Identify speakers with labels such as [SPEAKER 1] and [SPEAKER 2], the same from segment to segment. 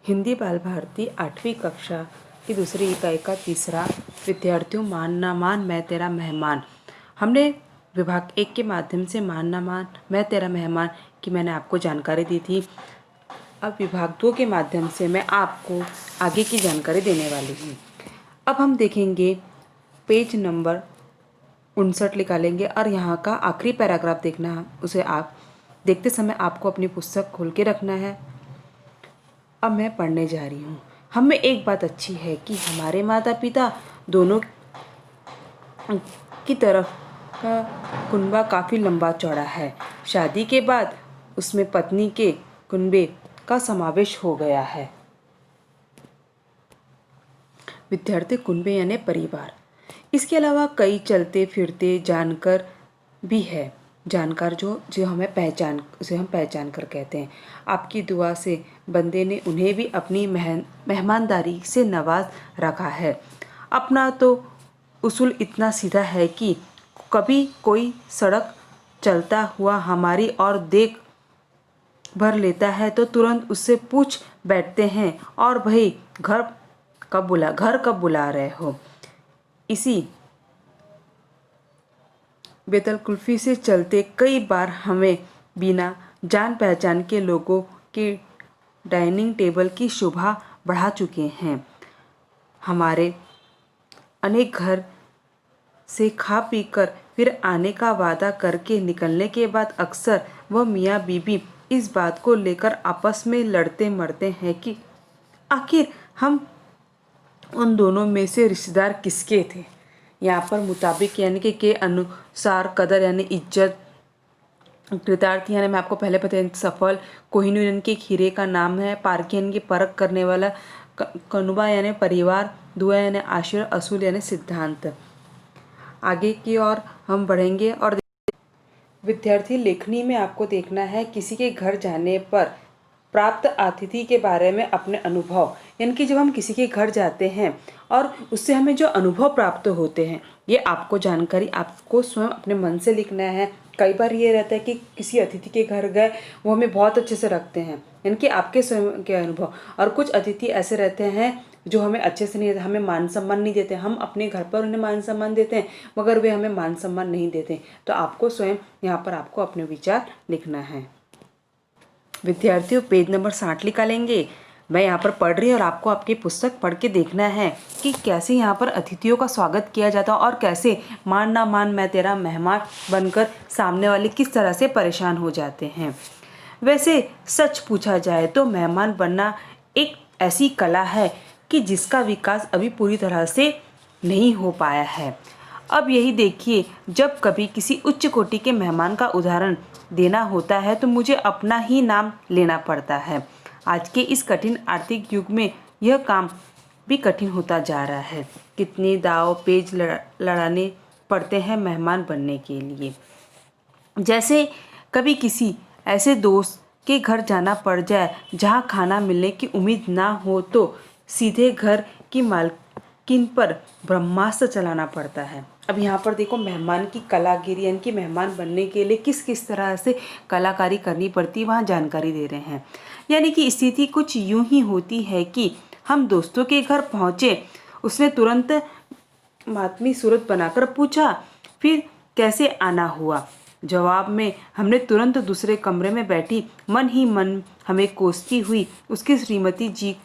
[SPEAKER 1] हिंदी बाल भारती 8वीं कक्षा की दूसरी इकाई का तीसरा विद्यार्थियों मान ना मान मैं तेरा मेहमान। हमने विभाग 1 के माध्यम से मान ना मान मैं तेरा मेहमान की मैंने आपको जानकारी दी थी। अब विभाग 2 के माध्यम से मैं आपको आगे की जानकारी देने वाली हूँ। अब हम देखेंगे पेज नंबर 59 निकालेंगे और यहाँ का आखिरी पैराग्राफ देखना है। उसे आप देखते समय आपको अपनी पुस्तक खोल के रखना है। अब मैं पढ़ने जा रही हूँ। हम में एक बात अच्छी है कि हमारे माता पिता दोनों की तरफ का कुनबा काफ़ी लंबा चौड़ा है। शादी के बाद उसमें पत्नी के कुनबे का समावेश हो गया है। विद्यार्थी कुनबे यानी परिवार। इसके अलावा कई चलते फिरते जानकर भी है। जानकार जो जो हमें पहचान उसे हम पहचान कर कहते हैं। आपकी दुआ से बंदे ने उन्हें भी अपनी मेहमानदारी से नवाज रखा है। अपना तो उसूल इतना सीधा है कि कभी कोई सड़क चलता हुआ हमारी ओर देख भर लेता है तो तुरंत उससे पूछ बैठते हैं और भाई घर कब बुला रहे हो। इसी बेतलकुल्फी से चलते कई बार हमें बिना जान पहचान के लोगों के डाइनिंग टेबल की शोभा बढ़ा चुके हैं। हमारे अनेक घर से खा पी कर फिर आने का वादा करके निकलने के बाद अक्सर वह मियाँ बीबी इस बात को लेकर आपस में लड़ते मरते हैं कि आखिर हम उन दोनों में से रिश्तेदार किसके थे। यहाँ पर मुताबिक यानी कि के अनुसार कदर यानी इज्जत, कृतार्थ यानी मैं आपको पहले बताया सफल, कोहिनूर यानी कि हीरे का नाम है, पारखी यानी कि परख करने वाला, कनुबा यानी परिवार, दुआ यानी आशीर्वाद, असूल यानी सिद्धांत। आगे की ओर हम बढ़ेंगे और विद्यार्थी लेखनी में आपको देखना है किसी के घर जाने पर प्राप्त अतिथि के बारे में अपने अनुभव, यानी कि जब हम किसी के घर जाते हैं और उससे हमें जो अनुभव प्राप्त होते हैं ये आपको जानकारी आपको स्वयं अपने मन से लिखना है। कई बार ये रहता है कि किसी अतिथि के घर गए वो हमें बहुत अच्छे से रखते हैं, यानी कि आपके स्वयं के अनुभव, और कुछ अतिथि ऐसे रहते हैं जो हमें अच्छे से नहीं, हमें मान सम्मान नहीं देते। हम अपने घर पर उन्हें मान सम्मान देते हैं मगर वे हमें मान सम्मान नहीं देते। तो आपको स्वयं यहाँ पर आपको अपने विचार लिखना है। विद्यार्थियों पेज नंबर 60 निकालेंगे। मैं यहाँ पर पढ़ रही हूँ और आपको आपकी पुस्तक पढ़ के देखना है कि कैसे यहाँ पर अतिथियों का स्वागत किया जाता है और कैसे मान ना मान मैं तेरा मेहमान बनकर सामने वाले किस तरह से परेशान हो जाते हैं। वैसे सच पूछा जाए तो मेहमान बनना एक ऐसी कला है कि जिसका विकास अभी पूरी तरह से नहीं हो पाया है। अब यही देखिए, जब कभी किसी उच्च कोटि के मेहमान का उदाहरण देना होता है तो मुझे अपना ही नाम लेना पड़ता है। आज के इस कठिन आर्थिक युग में यह काम भी कठिन होता जा रहा है। कितने दाव पेच लड़ाने पड़ते हैं मेहमान बनने के लिए। जैसे कभी किसी ऐसे दोस्त के घर जाना पड़ जाए जहाँ खाना मिलने की उम्मीद ना हो तो सीधे घर की मालकिन पर ब्रह्मास्त्र चलाना पड़ता है। अब यहाँ पर देखो मेहमान की कलागिरी, यानी कि मेहमान बनने के लिए किस किस तरह से कलाकारी करनी पड़ती है वहाँ जानकारी दे रहे हैं। यानी कि स्थिति कुछ यूं ही होती है कि हम दोस्तों के घर पहुँचे, उसने तुरंत मातमी सूरत बनाकर पूछा फिर कैसे आना हुआ। जवाब में हमने तुरंत दूसरे कमरे में बैठी मन ही मन हमें कोसती हुई उसकी श्रीमती जी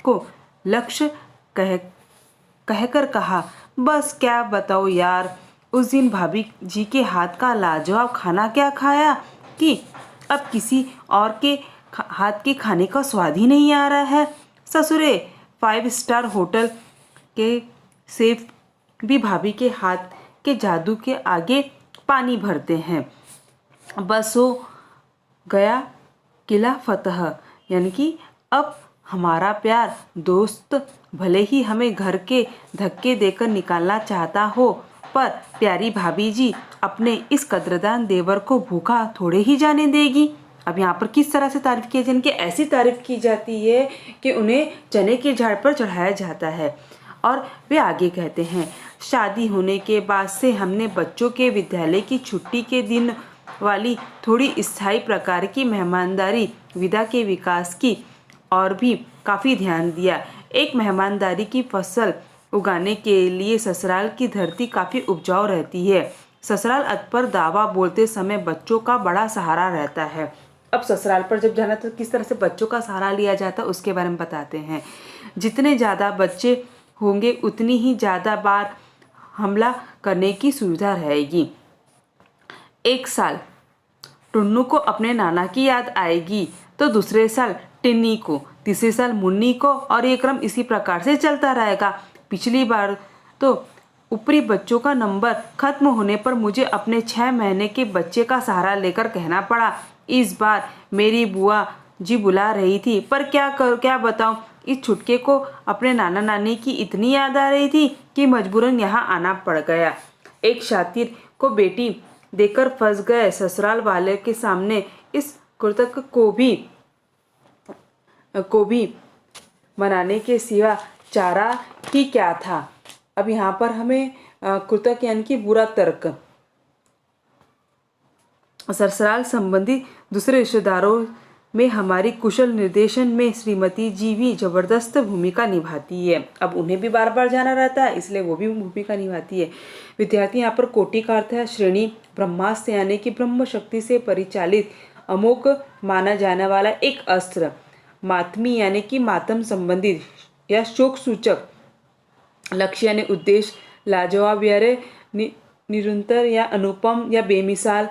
[SPEAKER 1] को लक्ष्य कहकर कहा, बस क्या बताओ यार, उस दिन भाभी जी के हाथ का लाजवाब खाना क्या खाया कि अब किसी और के हाथ के खाने का स्वाद ही नहीं आ रहा है। ससुरे 5 स्टार होटल के सेफ भी भाभी के हाथ के जादू के आगे पानी भरते हैं। बस हो गया किला फतह, यानी कि अब हमारा प्यार दोस्त भले ही हमें घर के धक्के देकर निकालना चाहता हो पर प्यारी भाभी जी अपने इस कद्रदान देवर को भूखा थोड़े ही जाने देगी। अब यहाँ पर किस तरह से तारीफ की जाती है, ऐसी तारीफ की जाती है कि उन्हें चने के झाड़ पर चढ़ाया जाता है। और वे आगे कहते हैं, शादी होने के बाद से हमने बच्चों के विद्यालय की छुट्टी के दिन वाली थोड़ी स्थायी प्रकार की मेहमानदारी विदा के विकास की और भी काफ़ी ध्यान दिया। एक मेहमानदारी की फसल उगाने के लिए ससुराल की धरती काफ़ी उपजाऊ रहती है। ससुराल अत पर दावा बोलते समय बच्चों का बड़ा सहारा रहता है। अब ससुराल पर जब जाना तो किस तरह से बच्चों का सहारा लिया जाता है उसके बारे में बताते हैं। जितने ज़्यादा बच्चे होंगे उतनी ही ज़्यादा बार हमला करने की सुविधा रहेगी। एक साल टुन्नू को अपने नाना की याद आएगी तो दूसरे साल टिन्नी को, तीसरे साल मुन्नी को, और ये क्रम इसी प्रकार से चलता रहेगा। पिछली बार तो ऊपरी बच्चों का नंबर खत्म होने पर मुझे अपने 6 महीने के बच्चे का सहारा लेकर कहना पड़ा। इस बार मेरी बुआ जी बुला रही थी, पर क्या बताऊं, इस छुटके को अपने नाना नानी की इतनी याद आ रही थी कि मजबूरन यहाँ आना पड़ गया। एक शातिर को बेटी देकर फंस गए ससुराल वाले के सामने इस कृतक को भी मनाने के सिवा चारा ही क्या था। अब यहाँ पर हमें कृतक यानी कि बुरा तर्क, ससुराल संबंधी दूसरे रिश्तेदारों में हमारी कुशल निर्देशन में श्रीमती जी भी जबरदस्त भूमिका निभाती है। अब उन्हें भी बार बार जाना रहता है इसलिए वो भी भूमिका निभाती है। विद्यार्थी यहाँ पर कोटि का अर्थ है श्रेणी, ब्रह्मास्त्र यानी कि ब्रह्म शक्ति से परिचालित अमोघ माना जाने वाला एक अस्त्र, मातमी यानी कि मातम संबंधित या शोक सूचक, लक्ष्य यानी उद्देश्य, लाजवाब यानी निरंतर या अनुपम या बेमिसाल,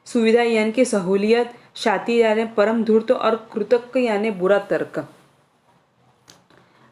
[SPEAKER 1] सुविधा यानी कि सहूलियत, शातिर यानी परम धूर्त, और कृतक यानी बुरा तर्क।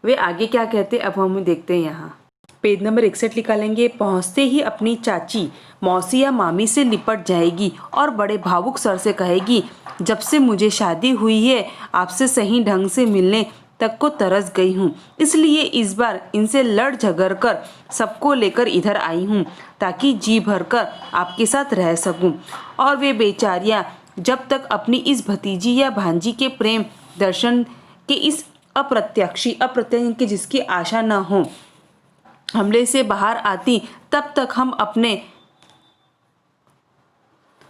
[SPEAKER 1] वे आगे क्या कहते अब हम देखते हैं। यहाँ पेज नंबर 61 निकालेंगे। पहुँचते ही अपनी चाची, मौसी या मामी से लिपट जाएगी और बड़े भावुक स्वर से कहेगी, जब से मुझे शादी हुई है आपसे सही ढंग से मिलने तक को तरस गई हूँ, इसलिए इस बार इनसे लड़ झगड़ कर सबको लेकर इधर आई हूँ ताकि जी भर कर आपके साथ रह सकूँ। और वे बेचारियाँ जब तक अपनी इस भतीजी या भांजी के प्रेम दर्शन के इस अप्रत्याशी के जिसकी आशा न हो हमले से बाहर आती, तब तक हम अपने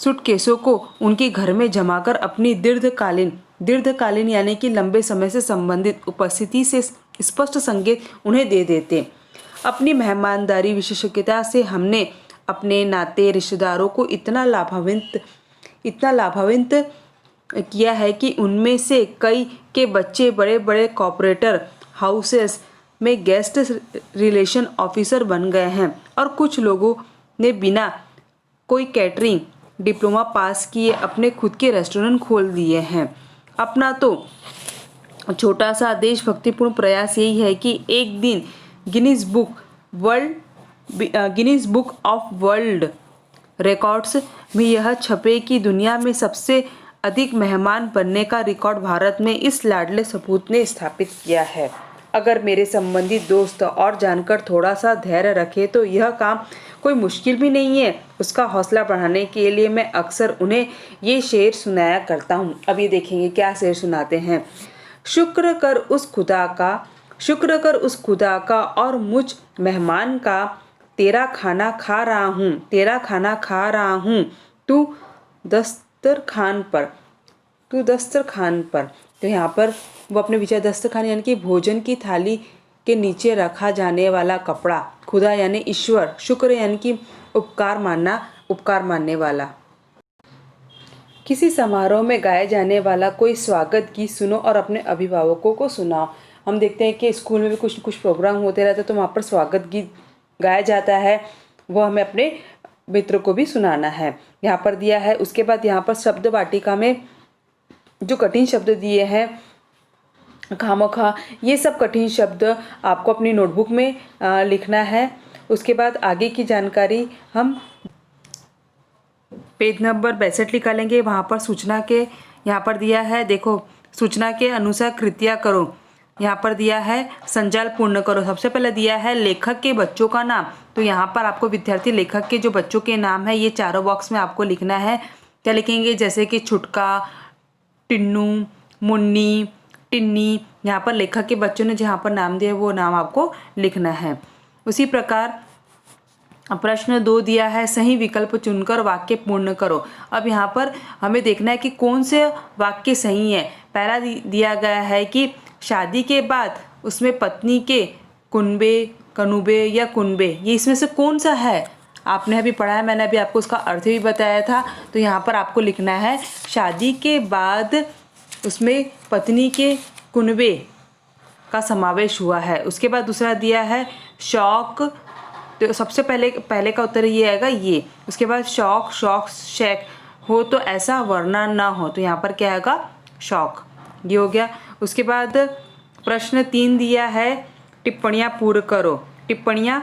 [SPEAKER 1] सूटकेसों को उनके घर में जमाकर अपनी दीर्घकालीन यानी कि लंबे समय से संबंधित उपस्थिति से स्पष्ट संकेत उन्हें दे देते। अपनी मेहमानदारी विशेषज्ञता से हमने अपने नाते रिश्तेदारों को इतना लाभान्वित किया है कि उनमें से कई के बच्चे बड़े बड़े कॉर्पोरेटर हाउसेस में गेस्ट रिलेशन ऑफिसर बन गए हैं, और कुछ लोगों ने बिना कोई कैटरिंग डिप्लोमा पास किए अपने खुद के रेस्टोरेंट खोल दिए हैं। अपना तो छोटा सा देशभक्तिपूर्ण प्रयास यही है कि एक दिन Guinness book of world records में यह छपे कि दुनिया में सबसे अधिक मेहमान बनने का रिकॉर्ड भारत में इस लाडले सपूत ने स्थापित किया है। अगर मेरे संबंधी दोस्त और जानकर थोड़ा सा धैर्य रखे तो यह काम कोई मुश्किल भी नहीं है। उसका हौसला बढ़ाने के लिए मैं अक्सर उन्हें ये शेर सुनाया करता हूँ। अब ये देखेंगे क्या शेर सुनाते हैं। शुक्र कर उस खुदा का और मुझ मेहमान का, तेरा खाना खा रहा हूँ तू दस्तरखान पर। तो यहाँ पर वो अपने विचार, दस्तरखान यानी कि भोजन की थाली के नीचे रखा जाने वाला कपड़ा, खुदा यानी ईश्वर, शुक्र यानी कि उपकार मानने वाला। किसी समारोह में गाए जाने वाला कोई स्वागत गीत सुनो और अपने अभिभावकों को सुनाओ। हम देखते हैं कि स्कूल में भी कुछ न कुछ प्रोग्राम होते रहते हैं तो वहाँ पर स्वागत गीत गाया जाता है, वो हमें अपने मित्रों को भी सुनाना है। यहाँ पर दिया है। उसके बाद यहाँ पर शब्द वाटिका में जो कठिन शब्द दिए हैं, खामोखा, ये सब कठिन शब्द आपको अपनी नोटबुक में लिखना है। उसके बाद आगे की जानकारी हम पेज नंबर 62 निकालेंगे। वहाँ पर सूचना के यहाँ पर दिया है, देखो, सूचना के अनुसार कृत्या करो। यहाँ पर दिया है संजाल पूर्ण करो। सबसे पहले दिया है लेखक के बच्चों का नाम, तो यहाँ पर आपको विद्यार्थी लेखक के जो बच्चों के नाम है ये चारों बॉक्स में आपको लिखना है। क्या लिखेंगे, जैसे कि छुटका, टिन्नू, मुन्नी, टिन्नी। यहाँ पर लेखक के बच्चों ने जहाँ पर नाम दिया वो नाम आपको लिखना है। उसी प्रकार प्रश्न 2 दिया है, सही विकल्प चुनकर वाक्य पूर्ण करो। अब यहाँ पर हमें देखना है कि कौन से वाक्य सही है। पहला दिया गया है कि शादी के बाद उसमें पत्नी के कुनबे, कनुबे या कुनबे, ये इसमें से कौन सा है? आपने अभी पढ़ा है, मैंने अभी आपको उसका अर्थ भी बताया था। तो यहाँ पर आपको लिखना है शादी के बाद उसमें पत्नी के कुनबे का समावेश हुआ है। उसके बाद दूसरा दिया है शौक, तो सबसे पहले का उत्तर ये आएगा ये। उसके बाद शौक, शौक शैक हो तो ऐसा वरना ना हो, तो यहाँ पर क्या आएगा? शौक, ये हो गया। उसके बाद प्रश्न 3 दिया है, टिप्पणियाँ पूर्ण करो। टिप्पणियाँ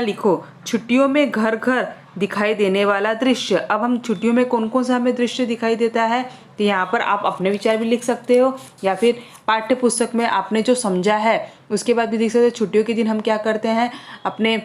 [SPEAKER 1] लिखो। छुट्टियों में घर घर दिखाई देने वाला दृश्य। अब हम छुट्टियों में कौन कौन सा हमें दृश्य दिखाई देता है, तो यहाँ पर आप अपने विचार भी लिख सकते हो या फिर पाठ्य पुस्तक में आपने जो समझा है उसके बाद भी लिख सकते हो। छुट्टियों के दिन हम क्या करते हैं, अपने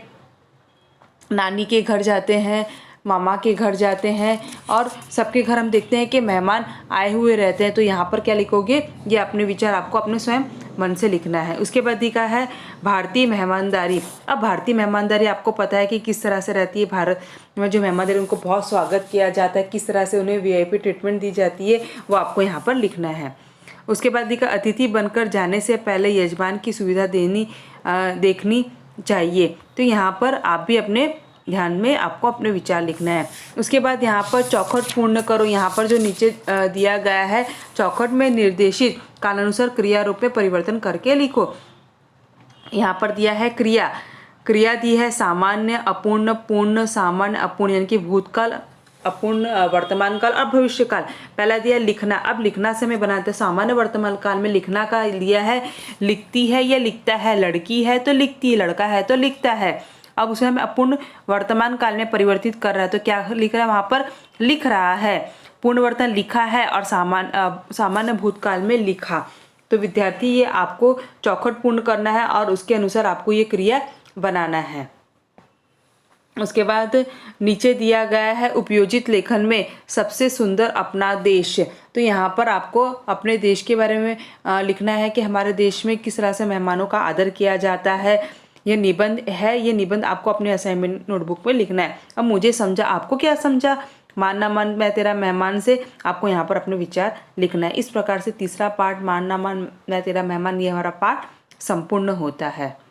[SPEAKER 1] नानी के घर जाते हैं, मामा के घर जाते हैं, और सबके घर हम देखते हैं कि मेहमान आए हुए रहते हैं। तो यहाँ पर क्या लिखोगे, ये अपने विचार आपको अपने स्वयं मन से लिखना है। उसके बाद लिखा है भारतीय मेहमानदारी। अब भारतीय मेहमानदारी आपको पता है कि किस तरह से रहती है। भारत में जो मेहमान उनको बहुत स्वागत किया जाता है, किस तरह से उन्हें वीआईपी ट्रीटमेंट दी जाती है, वो आपको यहाँ पर लिखना है। उसके बाद लिखा अतिथि बनकर जाने से पहले यजमान की सुविधा देखनी चाहिए। तो यहाँ पर आप भी अपने ध्यान में आपको अपने विचार लिखना है। उसके बाद यहाँ पर चौखट पूर्ण करो। यहाँ पर जो नीचे दिया गया है, चौखट में निर्देशित कालानुसार क्रिया रूप में परिवर्तन करके लिखो। यहाँ पर दिया है क्रिया दी है सामान्य, अपूर्ण, पूर्ण, सामान्य, अपूर्ण, यानी कि भूतकाल, अपूर्ण, वर्तमान काल और भविष्य काल। पहला दिया लिखना। अब लिखना से हमें बनाते हैं सामान्य वर्तमान काल में लिखना का लिया है लिखती है या लिखता है, लड़की है तो लिखती है, लड़का है तो लिखता है। अब उसे हमें अपूर्ण वर्तमान काल में परिवर्तित कर रहा है, तो क्या लिख रहा है, वहाँ पर लिख रहा है। पूर्णवर्तन लिखा है और सामान्य भूतकाल में लिखा। तो विद्यार्थी ये आपको चौखट पूर्ण करना है और उसके अनुसार आपको ये क्रिया बनाना है। उसके बाद नीचे दिया गया है उपयोजित लेखन में सबसे सुंदर अपना देश। तो यहाँ पर आपको अपने देश के बारे में लिखना है कि हमारे देश में किस तरह से मेहमानों का आदर किया जाता है। ये निबंध है, ये निबंध आपको अपने असाइनमेंट नोटबुक में लिखना है। अब मुझे समझा, आपको क्या समझा, मान ना मान मैं तेरा मेहमान से आपको यहाँ पर अपने विचार लिखना है। इस प्रकार से तीसरा पार्ट मान ना मान मैं तेरा मेहमान, ये हमारा पाठ संपूर्ण होता है।